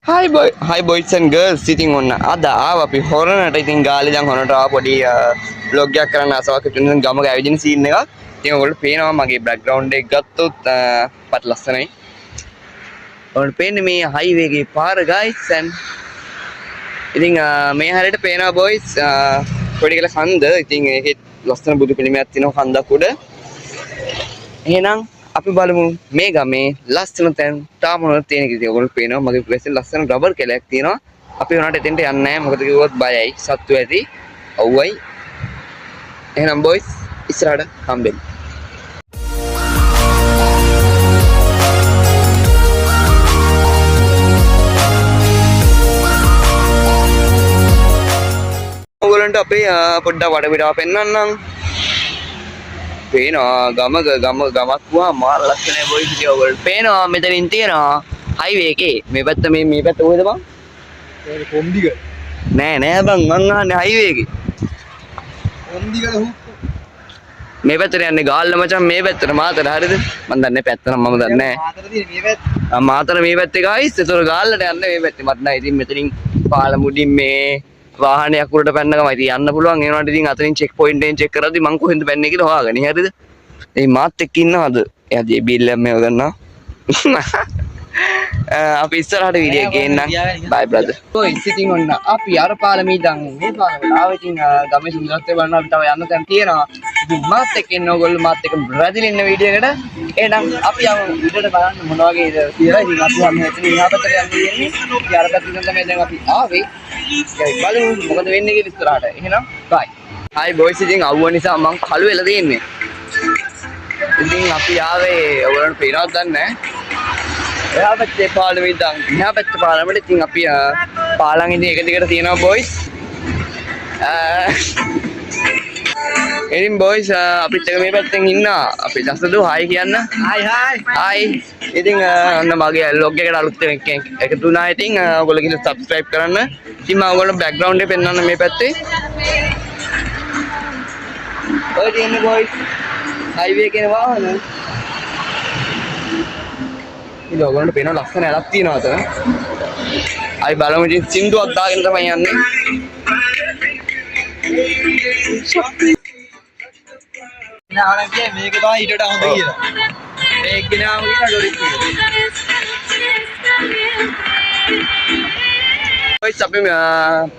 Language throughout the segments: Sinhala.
Hi boys and girls sitting on ada ආව අපි හොරනට ඉතින් ගාලේ දැන් හොරනට ආව පොඩි vlog එකක් කරන්න ආසාවක් හිතුනේ ගමක ඇවිදින සීන් එකක්. ඉතින් ඔයගොල්ලෝ පේනවා මගේ background එක ගත්තොත් පට ලස්සනයි. ඔයගොල්ලෝ පේන්නේ මේ highway එකේ පාර guys and ඉතින් මේ හැරේට පේනවා boys පොඩි කියලා කන්ද. ඉතින් ඒකේ ලස්සන බුදු පිළිමයක් තියෙනවා කන්දක් උඩ. එහෙනම් අපි බලමු මේ ගමේ ලස්සන තැන් තාම මොනවද තියෙන කියලා. ඔයගොල්ලෝ පේනවා මගේ ප්‍රෙසෙන් ලස්සන රබර් කැලයක් තියෙනවා. අපි උනාට එතෙන්ට යන්නේ නැහැ. මොකද කිව්වොත් බයයි. සත්තු ඇති. අවුවයි. එහෙනම් boys ඉස්සරහට හම්බෙන්න. ඔයගොල්ලන්ට අපේ පොඩ්ඩක් වටපිටාව පෙන්නන්නම්. පේනවා ගමක් වුණා මාර ලස්සනයි boys ඉතින් ඔයගොල්ලෝ පේනවා මෙතනින් තියෙනවා highway එකේ මේ පැත්ත මේ පැත්ත කොහෙද බං? ඒක කොම්දිගල. නෑ බං මං අහන්නේ highway එකේ. කොම්දිගල හුක්ක. මේ පැත්තට යන්නේ ගාල්ල මචං මේ පැත්තට මාතර හරියද? මං දන්නේ පැත්ත නම් මම දන්නේ නෑ. මාතර තියෙන්නේ මේ පැත්ත. මාතර මේ පැත්තේ guys. ඒතර ගාල්ලට යන්නේ මේ පැත්තේ. මට නෑ ඉතින් මෙතනින් පාලමුඩින් මේ වාහනයක් උඩට පැන්න ගමන් ඉතින් යන්න පුළුවන්. ඒ වුණාට ඉතින් අතනින් චෙක් පොයින්ට් එකෙන් චෙක් කරද්දි මං කොහෙන්ද පැන්නේ කියලා හොයාගනි. හරිද? ඒ මාත් එක්ක ඉන්නවද? එයා JBL එකක් මේව ගන්නවා. අපි ඉස්සරහට වීඩියෝ එක ගේන්නම්. බයි බ්‍රදර්. boys ඉතින් ඔන්න අපි අර පාලමේ ඉඳන් මේ පාලමට ආව ඉතින් ගමේ සුන්දරත්වය බලන්න අපි තව යන්න තැන් තියෙනවා. ඉතින් මාත් එක්ක ඉන්න ඕගොල්ලෝ මාත් එක්ක බ්‍රදර් ඉන්න වීඩියෝ එකට. එහෙනම් අපි යමු විදිහට බලන්න මොන වගේද කියලා. ඉතින් අපි යමු එතන ඉහා පැත්තට යන්න තියෙන්නේ. ඉතින් අර පැත්තෙන් තමයි දැන් අපි ආවේ. බලමු මොකද වෙන්නේ කියලා ඉස්සරහට. එහෙනම් බයි. hi boys ඉතින් අවුව නිසා මං කළු වෙලා තියෙන්නේ. ඉතින් අපි ආවේ ඔයගොල්ලන්ට පේනවද දන්නේ නැහැ. එහා පැත්තේ පාලමේ ඉඳන් මෙහා පැත්තේ පාලමට ඉතින් අපි පාලම් ඉතින් එක දිගට තියෙනවා boys. ඉතින් boys අපිත් එක මේ පැත්තෙන් ඉන්නවා. අපි දසදු hi කියන්න. hi. ඉතින් අන්න මගේ vlog එකට අලුත් එකතු වුණා. ඉතින් ඔයගොල්ලෝ ගිහින් subscribe කරන්න. ඉතින් මම ඔයගොල්ලෝ background එක පෙන්වන්න මේ පැත්තේ. ඔය තියෙන්නේ boys highway එකේ වාහන. ඉතින් ඔයගොල්ලන්ට පේන ලස්සන ඇලක් තියෙනවා අතන. අපි බලමු ඉතින් සින්දුවක් දාගෙන තමයි යන්නේ. නාන කියේ මේක තමයි ඊටට හොඳ කියලා. මේක ගෙනාම කියන ඩොරික් කියලා. ඔය අපි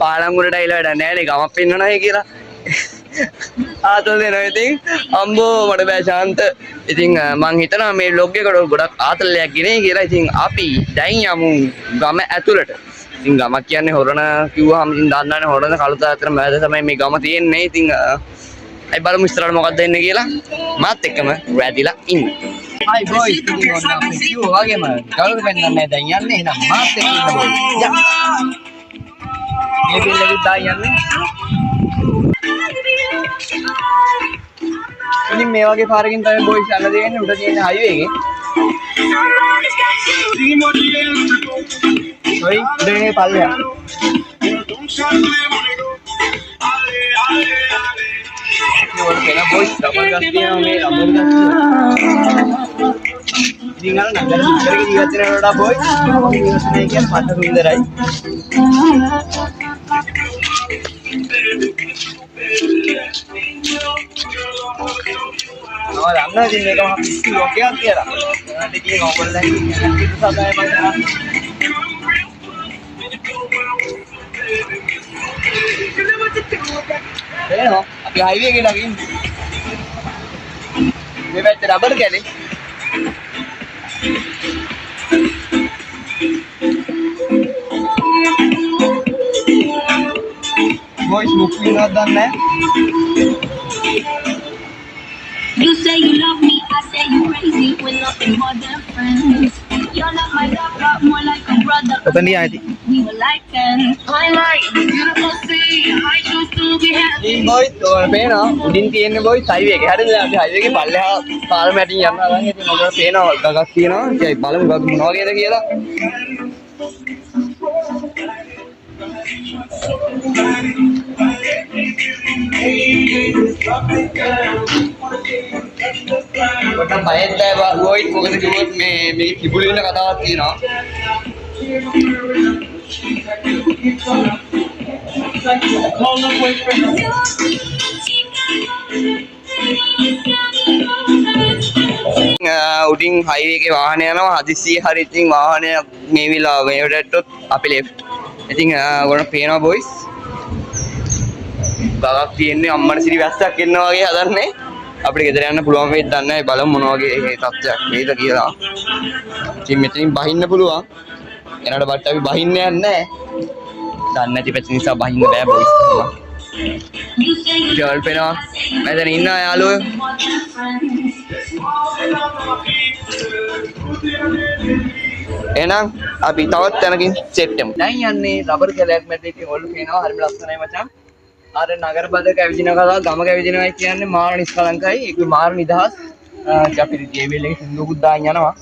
පාලම් උඩට ඇවිල්ලා වැඩ නැහැ නේ ගමක් පෙන්නනයි කියලා. ආතල් දෙනවා ඉතින් අම්බෝ මට බෑ ශාන්ත. ඉතින් මං හිතනවා මේ vlog එකට ගොඩක් ආතල්ලයක් ගෙනේ කියලා. ඉතින් අපි දැන් යමු ගම ඇතුළට. ඉතින් ගමක් කියන්නේ හොරණ කිව්වහම ඉතින් දන්නවනේ හොරණ කළුත අතර මැද තමයි මේ ගම තියෙන්නේ. ඉතින් අයි බලමු ඉස්සරහට මොකක්ද වෙන්නේ කියලා. මාත් එක්කම රැදිලා ඉන්න. hi boys ඉතින් ඔන්න අපි කිව්වා වගේම ගලුට පෙන්නන්නේ දැන් යන්නේ. එහෙනම් මාත් එක්ක ඉන්න boys. යා. මේ බිල් එකත් දායි යන්නේ. ඉතින් මේ වගේ පාරකින් තමයි boys යන්න දෙන්නේ. උඩ තියෙන highway එකේ. ඔයි උඩේ පල්ලෙහා. ඉතින් කෙනා boys රබර් ගස් තියෙනවා මේ රබර් ගස්. ඉතින් අර නගර ඉස්සරගේ ජීවත් වෙන වලට boys ඉස්සරේ කියන මට සුන්දරයි. නෝ දන්නා ඉතින් මේක මම පිස්සු ලෝකයක් කියලා. ඒකට ඉතින් ඔයගොල්ලෝ දැන් පිස්සු සදාය මම කරා. එනවා අපි highway එකට ගිහින් මේ පැත්තේ රබර් කැලේ. boys මුක් වෙනවද දන්නේ නැහැ. You say you love me, I say you crazy. We're nothing more than friends. You're not my love, but more like a brother. ඔතනදී ආදී. We were like friends. I like beautiful sea. I choose to be happy. ඉතින් boys ඔය පේනවා උඩින් තියෙන්නේ boys highway එකේ. හරිද? අපි highway එකේ පල්ලෙහා පාරම යටින් යනවා නම් ඉතින් ඔයාලට පේනවා ගගක් තියෙනවා. ඉතින් බලමු ගග මොන වගේද කියලා. What a bad guy, boy. Focus on me. Me kibuli na katawa tino. උඩින් හයිවේ එකේ වාහන යනවා හදිස්සිය හරි ඉතින් වාහනය මේ විලාව මේවට ඇට්ටොත් අපි ලෙෆ්ට්. ඉතින් ඔයගොල්ලෝ පේනවා බොයිස්. ගාවක් තියෙන්නේ අම්මන සිරි වැස්සක් එනවා වගේ හදන්නේ. අපිට ගෙදර යන්න පුළුවන් වෙයිද දන්නේ නැහැ. බලමු මොන වගේ තත්ත්වයක් වේද කියලා. ඉතින් මෙතනින් බහින්න පුළුවන්. එනකට බට්ට අපි බහින්න යන්නේ නැහැ. දන්නේ නැති පැති නිසා බහින්න බෑ බොයිස්. ජල් පේනවා. මෙතන ඉන්න යාළුවෝ. එහෙනම් අපි තවත් තැනකින් සෙට් වෙමු. දැන් යන්නේ රබර් කැලයක් මැද ඉතින් ඔයගොල්ලෝ පේනවා හරිම ලස්සනයි මචං. අර නගර බදක ඇවිදින කතාව ගම ඇවිදිනවා කියන්නේ මාර නිස්කලංකයි. ඒක මාර නිදහස්. අපි ජේබීඑල් එකේ සින්දුවකුත් දාන් යනවා.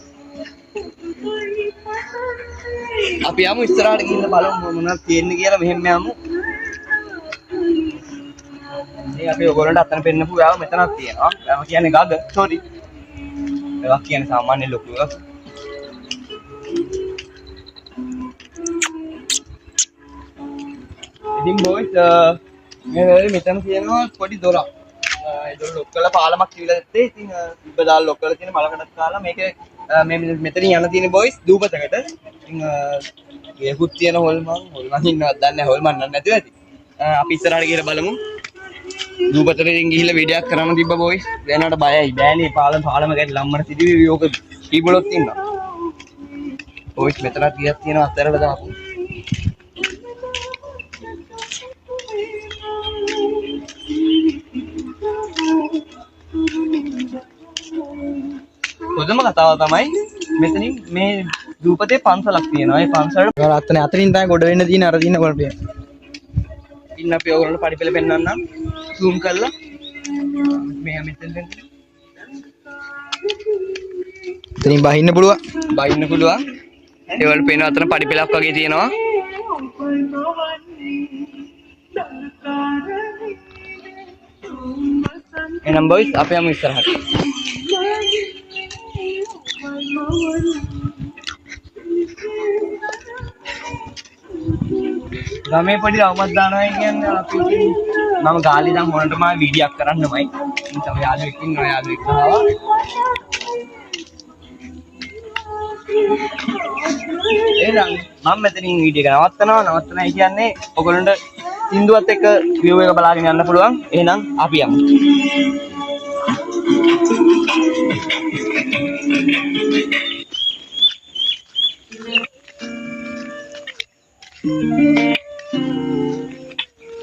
අපි යමු ඉස්සරහට ගිහින් බලමු මොනවද තියෙන්නේ කියලා මෙහෙම යමු. මේ අපි ඔයගොල්ලන්ට අතන පෙන්නපු යාව මෙතනක් තියෙනවා. මම කියන්නේ ගග. සෝරි. ඒවා කියන්නේ සාමාන්‍ය ලොකු එකක්. ඉතින් බොයිස් මේ මෙතන තියෙනවා පොඩි දොරක්. ඒක ලොක් කරලා පාලමක් කියලා දැත්තේ. ඉතින් ඉබ්බ දාලා ලොක් කරලා තියෙන මලකටත් දාලා මේක මේ මෙතනින් යන තියෙන බොයිස් දූපතකට. ඉතින් ඒකුත් තියෙන හොල්මන් ඉන්නවත් දන්නේ නැහැ හොල්මන් නැතිව ඇති. අපි ඉස්සරහට ගිහලා බලමු. දූපතෙන් ගිහිල්ලා වීඩියෝක් කරන්න තිබ්බ බොයිස්. දැනට බයයි. බෑනේ පාලම ගැට ලම්මර සිටිවි යෝක කීබෝඩ් තියෙනවා. බොයිස් මෙතනක් ගියක් තියෙනවා අතරට දාපු. පොදම කතාව තමයි මෙතනින් මේ දූපතේ පන්සලක් තියෙනවා. ඒ පන්සලට අතනින් තමයි ගොඩ වෙන්න තියෙන අර දින කොල්පය. ඉන්න අපි ඔයගොල්ලන්ට පරිපෙල පෙන්නන්නම්. zoom කරලා මෙයා මෙතෙන් එතනින් බහින්න පුළුවන්. ඒවල පේන අතන පරිපෙලක් වගේ තියෙනවා. එනම් බොයිස් අපි යමු ඉස්සරහට. ගමේ පොඩි අවමත් දානවා කියන්නේ අපි මම ගාලේ දැන් හොරන්ටම වීඩියෝක් කරන්නමයි. ඉතින් තමයි යාළුවෙක් ඉන්නවා යාළුවෙක් ආවා. එහෙනම් මම මෙතනින් වීඩියෝ එක නවත්තනවා කියන්නේ ඔයගොල්ලන්ට සින්දුවත් එක්ක view එක බලාගෙන යන්න පුළුවන්. එහෙනම් අපි යමු.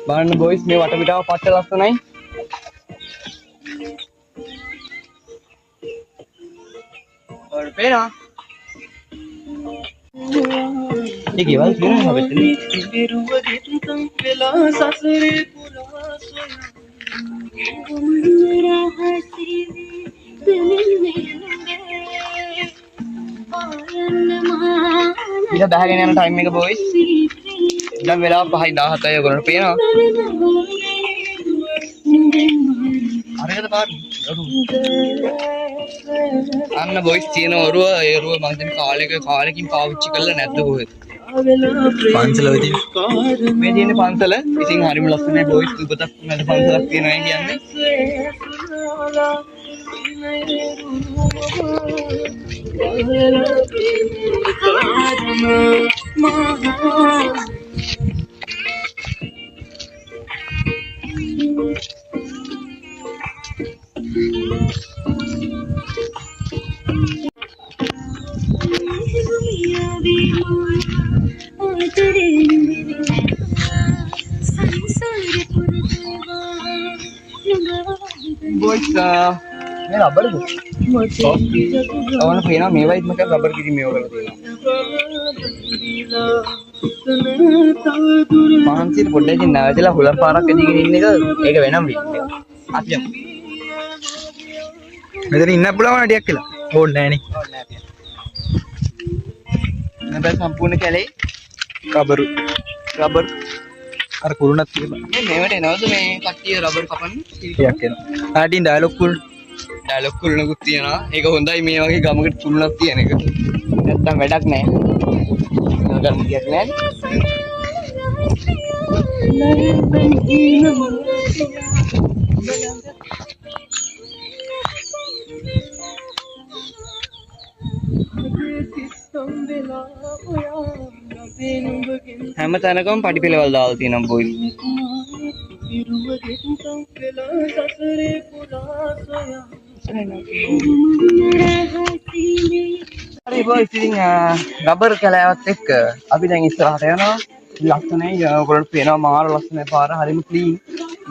බලන්න බොයිස් මේ වටපිටාව පච්ච ලස්සනයි. ඔය පේනවා. ඒක ඉවල් කියනවා මෙතන. ඉතින් බහගෙන යන ටයිම් එක බොයිස්. දැන් වෙලාව 5:17යි ඔයගොල්ලන්ට පේනවා. අරකට පාරි. අන්න බොයිස් තියෙන ඔරුව ඒ ඔරුව මම දැන් කාලෙකින් පාවිච්චි කරලා නැද්ද කොහෙද? පන්සල මේ තියෙන පන්සල. ඉතින් හරිම ලස්සනයි බොයිස්. දුපතක් මැද පන්සලක් තියෙනවා කියන්නේ. Boys, මේ රබර්ද? අවන පේනවා මේවයිත් මක රබර් කිරි මේව කරලා තියෙනවා. මහන්සියට පොඩ්ඩකින් නැවතිලා හුලම් පාරක් ඇදගෙන ඉන්න එක ඒක වෙනම වීඩියෝ එකක්. අපි යමු. මෙතන ඉන්න පුළුවන් නඩියක් කියලා. ඕනේ නැහැ නේ. ඕනේ නැහැ. නැබැයි සම්පූර්ණ කැලේ රබර් අර කුරුණක් තියලා. මේවට එනවද මේ කට්ටිය රබර් කපන්නේ? ටිකක් එනවා. ආටින් ඩයලොග් කුරුණකුත් තියනවා. ඒක හොඳයි මේ වගේ ගමකට කුරුණක් තියන එක. නැත්තම් වැඩක් නැහැ. ගන්න විදියක් නැහැ. හැම තැනකම පඩි පෙළවල් දාලා තියෙනවා බොයි. හරි බොයිස් ඉතින් රබර් කැලෑවත් එක්ක අපි දැන් ඉස්සරහට යනවා. ලස්සනයි ඔයගොල්ලෝ පේනවා මාර ලස්සනයි පාර හරිම ක්ලීන්.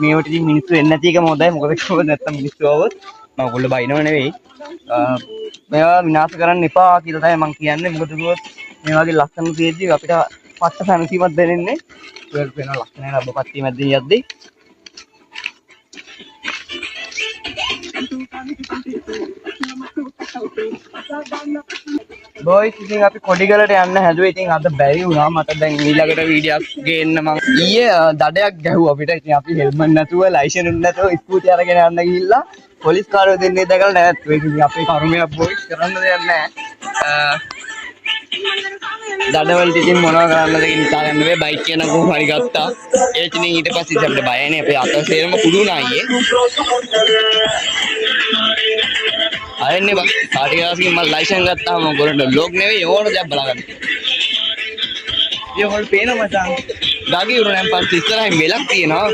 මේවට ඉතින් මිනිස්සු එන්නේ නැති එකම හොඳයි. මොකද කොහොමද නැත්තම් මිනිස්සු આવොත් මම ඔයගොල්ලෝ බයිනව නෙවෙයි. මේවා විනාශ කරන්න එපා කියලා තමයි මම කියන්නේ. මොකද කිව්වොත් මේ වගේ ලස්සන තියෙද්දි අපිට පට්ට සැනසීමක් දැනෙන්නේ. ඔයගොල්ලෝ පේනවා ලස්සනයි රබර් පත්තිය මැදින් යද්දි. බොයිස් ඉතින් අපි කොඩිගලට යන්න හැදුවේ. ඉතින් අද බැරි වුණා. මට දැන් ඊළඟට වීඩියෝ එකක් ගේන්න මං ඊයේ දඩයක් ගැහුවා අපිට. ඉතින් අපි හෙල්මට් නැතුව ලයිසන් උන් නැතුව ස්කූටි අරගෙන යන්න ගිහිල්ලා පොලිස් කාරයෝ දෙන්නේ දැකලා නැත්. ඒක ඉතින් අපේ කර්මයක් බොයිස් කරන්න දෙයක් නැහැ. දඩවලට ඉතින් මොනව කරන්නද කියලා හිතා ගන්න බෑ. බයික් එක නම් කොහොම හරි ගත්තා. ඒ ඉතින් ඊට පස්සේ ඉතින් අපිට බයයි නේ. අපේ අත සේරම කුඩු වුණා ඊයේ. අයන්නේ බා කාටිකාස්කින් මම ලයිසන් ගත්තාම ඔයගොල්ලන්ට බ්ලොග් නෙවෙයි ඕන දෙයක් බලාගන්න. ඊය හොල් පේනවා මචං. ගාගේ උරු නම් පස්සේ ඉස්සරහින් මෙලක් තියෙනවා.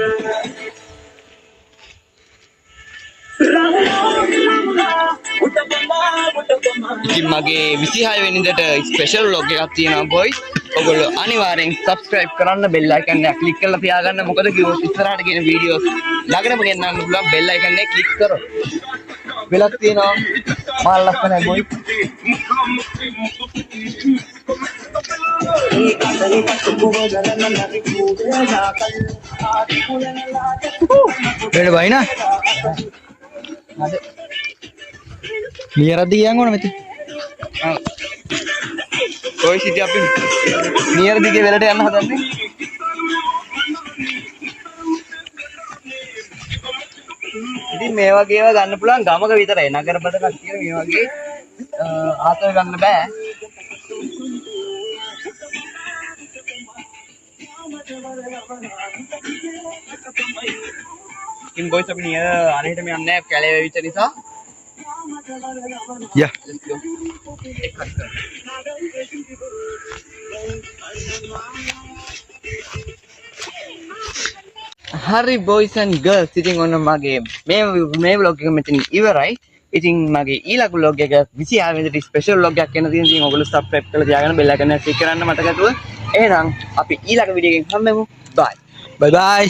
ඉතින් මගේ 26 වෙනිදාට ස්පෙෂල් vlog එකක් තියෙනවා බොයිස්. ඔයගොල්ලෝ අනිවාර්යෙන් subscribe කරන්න bell icon එක click කරලා තියාගන්න. මොකද කිව්වොත් ඉස්සරහට කියන videos ළඟටම ගෙන්නන්න පුළුවන් bell icon එක click කරොත්. වෙලක් තියෙනවා මාල් ලස්සනයි බොයි. බෙඩ බයිනා නියරද්ද කියන් ඕන මෙතන. ඔය සිටි අපි නියර දිගේ වෙලට යන්න හදන්නේ. ඉතින් මේ වගේ ඒවා ගන්න පුළුවන් ගමක විතරයි. නගර බඩ කට්ටිය මේ වගේ ආතල් ගන්න බෑ. ඉතින් බොයිස් අපි නියර අරහෙටම යන්නේ නැහැ කැලේ වෙවිච්ච නිසා. යා හරි බොයිස් ඇන්ඩ් ගර්ල්ස් ඉතින් ඔන්න මගේ මේ vlog එක මෙතන ඉවරයි. ඉතින් මගේ ඊළඟ vlog එක 26 වෙනිදාට ස්පෙෂල් vlog එකක් එන්න තියෙනවා. ඉතින් ඔයගොල්ලෝ subscribe කරලා තියාගන්න bell icon එක click කරන්න මතක නැතුව. එහෙනම් අපි ඊළඟ වීඩියෝ එකකින් හම්බෙමු. bye බයි බයි.